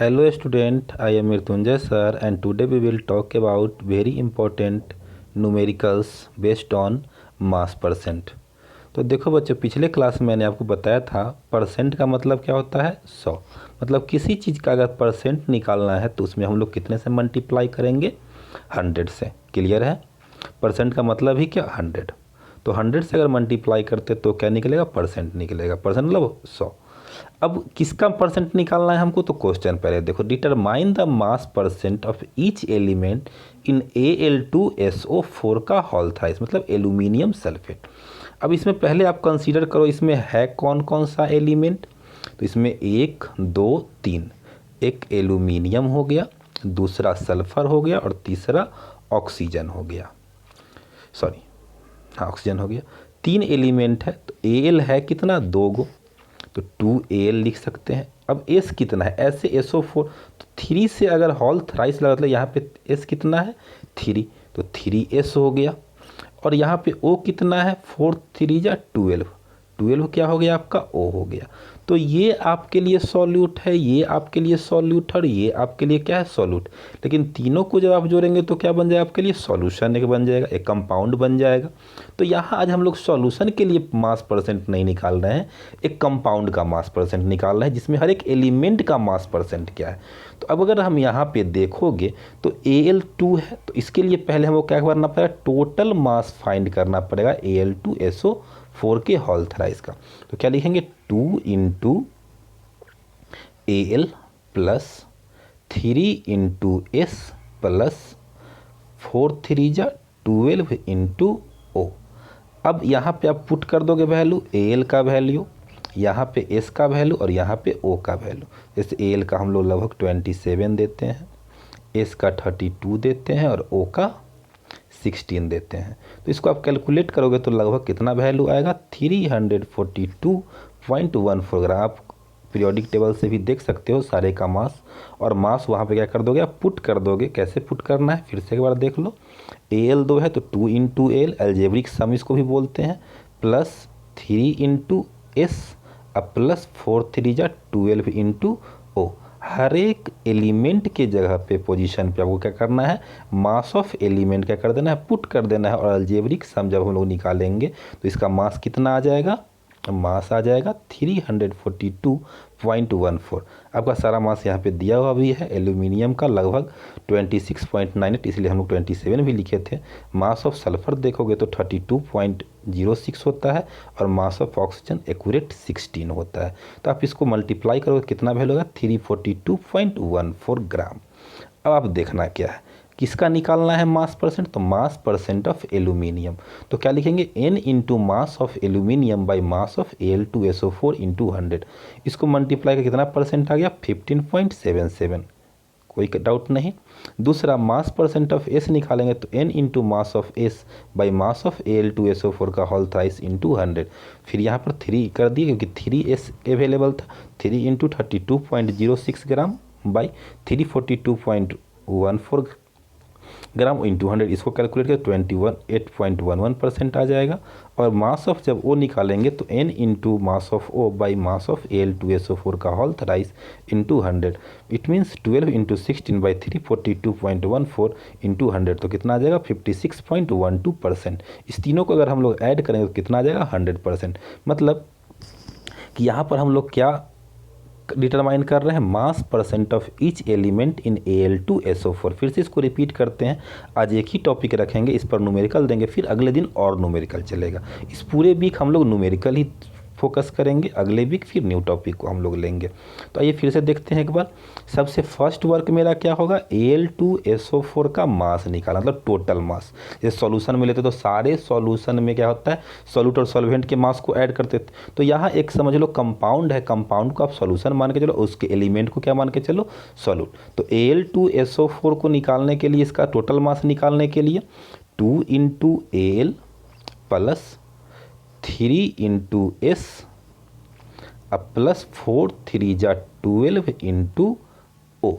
Hello student, I am Mrityunjay sir and today we will talk about very important numericals based on mass percent। तो देखो बच्चों, पिछले class में मैंने आपको बताया था परसेंट का मतलब क्या होता है 100। मतलब किसी चीज़ का अगर परसेंट निकालना है तो उसमें हम लोग कितने से मल्टीप्लाई करेंगे, 100 से। क्लियर है? परसेंट का मतलब ही क्या, 100। तो 100 से अगर मल्टीप्लाई करते तो क्या निकलेगा, परसेंट निकलेगा। परसेंट मतलब 100। अब किसका परसेंट निकालना है हमको, तो क्वेश्चन पहले देखो, determine the mass percent of each element in Al2SO4 का होल थ्राइस, मतलब एल्यूमिनियम सल्फेट। अब इसमें पहले आप कंसीडर करो इसमें है कौन कौन सा एलिमेंट। तो इसमें 1 2 3, एक एल्यूमिनियम हो गया, दूसरा सल्फर हो गया और तीसरा ऑक्सीजन हो गया। सॉरी, हाँ ऑक्सीजन हो गया। 3 एलिमेंट है तो Al है कितना, 2 गो, तो 2Al लिख सकते हैं। अब S कितना है, ऐसे SO4, तो 3 से अगर होल थ्राइस लगा, मतलब यहाँ पे S कितना है 3, तो 3S हो गया। और यहाँ पे O कितना है 4 3 जा 12, 12 क्या हो गया आपका O हो गया। तो ये आपके लिए सॉल्यूट है, ये आपके लिए सॉल्यूट है और ये आपके लिए क्या है, सॉल्यूट। लेकिन तीनों को जब आप जोड़ेंगे तो क्या बन जाएगा आपके लिए, सॉल्यूशन एक बन जाएगा, एक कंपाउंड बन जाएगा। तो यहाँ आज हम लोग सॉल्यूशन के लिए मास परसेंट नहीं निकाल रहे हैं, एक कंपाउंड का मास परसेंट निकाल रहे हैं जिसमें हर एक एलिमेंट का मास परसेंट क्या है। तो अब अगर हम यहाँ पे देखोगे तो Al2 है, तो इसके लिए पहले हमको क्या करना पड़ेगा, टोटल मास फाइंड करना पड़ेगा Al2SO4 के होल थ्राइस का। तो क्या लिखेंगे, 2 into Al plus 3 into S plus 4 3 जा 12 इंटू O। अब यहाँ पे आप पुट कर दोगे वैल्यू, Al का वैल्यू, यहाँ पे S का वैल्यू और यहाँ पे O का वैल्यू। जैसे Al का हम लोग लगभग 27 देते हैं, S का 32 देते हैं और O का 16 देते हैं। तो इसको आप कैलकुलेट करोगे तो लगभग कितना वैल्यू आएगा, 342.14 ग्राम। आप पीरियोडिक टेबल से भी देख सकते हो सारे का मास, और मास वहाँ पे क्या कर दोगे, आप पुट कर दोगे। कैसे पुट करना है फिर से एक बार देख लो। Al 2 है तो 2 इंटू Al, एल्जेब्रिक सम इसको भी बोलते हैं, प्लस 3 इंटू S अब प्लस 4 3 जा 12 इंटू O। हर एक एलिमेंट के जगह पे पोजीशन पे आपको क्या करना है, मास ऑफ एलिमेंट क्या कर देना है, पुट कर देना है। और एल्जेब्रिक सम जब हम लोग निकालेंगे तो इसका मास कितना आ जाएगा, मास आ जाएगा 342.14। आपका सारा मास यहाँ पे दिया हुआ भी है। एल्यूमिनियम का लगभग 26.98, इसलिए हम लोग 27 भी लिखे थे। मास ऑफ सल्फर देखोगे तो 32.06 होता है और मास ऑफ ऑक्सीजन एक्यूरेट 16 होता है। तो आप इसको मल्टीप्लाई करोगे कितना वैल्यू होगा, 342.14 ग्राम। अब आप देखना क्या है, किसका निकालना है मास परसेंट, तो मास परसेंट ऑफ एल्यूमिनियम। तो क्या लिखेंगे, N into mass of aluminium by mass of Al2SO4 into 100। इसको मल्टीप्लाई कर कितना परसेंट आ गया, 15.77। कोई डाउट नहीं। दूसरा मास परसेंट ऑफ S निकालेंगे तो N into mass of S by mass of Al2SO4 का होल थ्राइस इंटू 100। फिर यहाँ पर 3 कर दिए क्योंकि 3S अवेलेबल था। 3 into 32.06 gram by 342.14 gram into 100, इसको कैलकुलेट कर 28.11% आ जाएगा। और मास ऑफ जब O निकालेंगे तो N into mass of O by mass of Al2SO4 का whole thrice into 100। It means 12 into 16 by 342.14 into 100, तो कितना आ जाएगा 56.12%। इस तीनों को अगर हम लोग ऐड करेंगे तो कितना आ जाएगा 100%। मतलब कि यहाँ पर हम लोग क्या डिटरमाइन कर रहे हैं, मास percent of each element in Al2SO4। फिर से इसको रिपीट करते हैं, आज एक ही टॉपिक रखेंगे, इस पर न्यूमेरिकल देंगे, फिर अगले दिन और न्यूमेरिकल चलेगा। इस पूरे वीक हम लोग न्यूमेरिकल ही फोकस करेंगे, अगले वीक फिर न्यू टॉपिक को हम लोग लेंगे। तो आइए फिर से देखते हैं एक बार। सबसे फर्स्ट वर्क मेरा क्या होगा, Al2SO4 का मास निकालना, मतलब टोटल मास। जैसे सॉल्यूशन में लेते तो सारे सॉल्यूशन में क्या होता है, सॉल्यूट और सॉल्वेंट के मास को ऐड करते थे। तो यहाँ एक समझ लो कंपाउंड है, कंपाउंड को आप सॉल्यूशन मान के चलो, उसके एलिमेंट को क्या मान के चलो, सॉल्यूट। तो Al2SO4 को निकालने के लिए, इसका टोटल मास निकालने के लिए 2 into Al plus 3 into S अब प्लस 4 3 जा 12 इंटू O।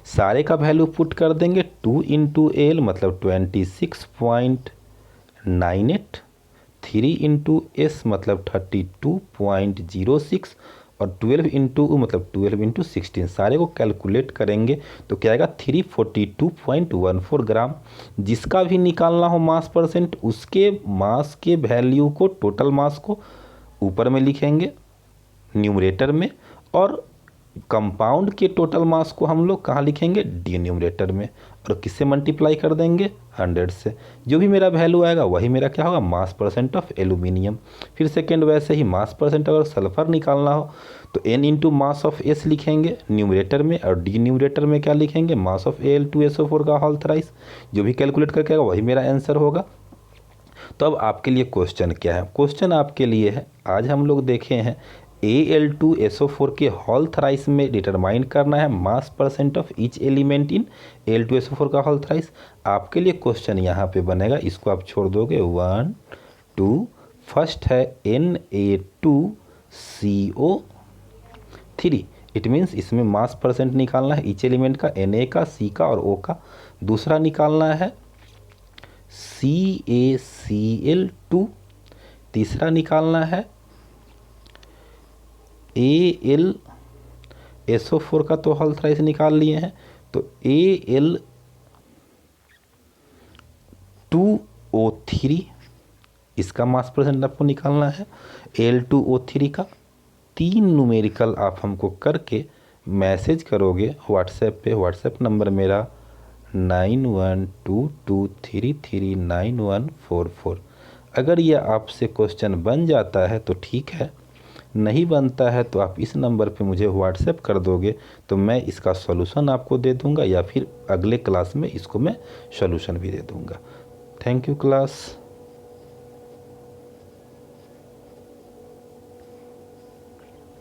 सारे का वैल्यू पुट कर देंगे, 2 इंटू Al मतलब 26.98, 3 इंटू S मतलब 32.06 और 12 इंटू मतलब 12 × 16 सारे को कैलकुलेट करेंगे तो क्या आएगा 342.14 ग्राम। जिसका भी निकालना हो मास परसेंट उसके मास के वैल्यू को टोटल मास को ऊपर में लिखेंगे न्यूमरेटर में, और कंपाउंड के टोटल मास को हम लोग कहाँ लिखेंगे डिनोमिनेटर में, और किससे मल्टीप्लाई कर देंगे 100 से। जो भी मेरा वैल्यू आएगा वही मेरा क्या होगा मास परसेंट ऑफ एल्यूमिनियम। फिर सेकेंड वैसे ही मास परसेंट अगर सल्फर निकालना हो तो n into mass of S लिखेंगे न्यूमरेटर में, और डिनोमिनेटर में क्या लिखेंगे मास ऑफ Al2SO4 का होल थ्राइस। जो भी कैलकुलेट करके आएगा वही मेरा आंसर होगा। तो अब आपके लिए क्वेश्चन क्या है, क्वेश्चन आपके लिए है आज हम लोग देखे हैं Al2SO4 के होल थ्राइस में डिटरमाइन करना है मास percent of each element in Al2SO4 का होल थ्राइस। आपके लिए क्वेश्चन यहाँ पे बनेगा, इसको आप छोड़ दोगे 1 2। फर्स्ट है Na2CO3, इट मीन्स इसमें मास परसेंट निकालना है ईच एलिमेंट का, Na का, C का और O का। दूसरा निकालना है CaCl2। तीसरा निकालना है Al2SO4 का तो होल थ्राइस निकाल लिए हैं, तो Al2O3 इसका मास परसेंट आपको निकालना है। Al2O3 का 3 न्यूमेरिकल आप हमको करके मैसेज करोगे व्हाट्सएप पे। व्हाट्सएप नंबर मेरा 9122339144। अगर यह आपसे क्वेश्चन बन जाता है तो ठीक है, नहीं बनता है तो आप इस नंबर पे मुझे व्हाट्सएप कर दोगे तो मैं इसका सॉल्यूशन आपको दे दूंगा, या फिर अगले क्लास में इसको मैं सॉल्यूशन भी दे दूंगा। Thank you class.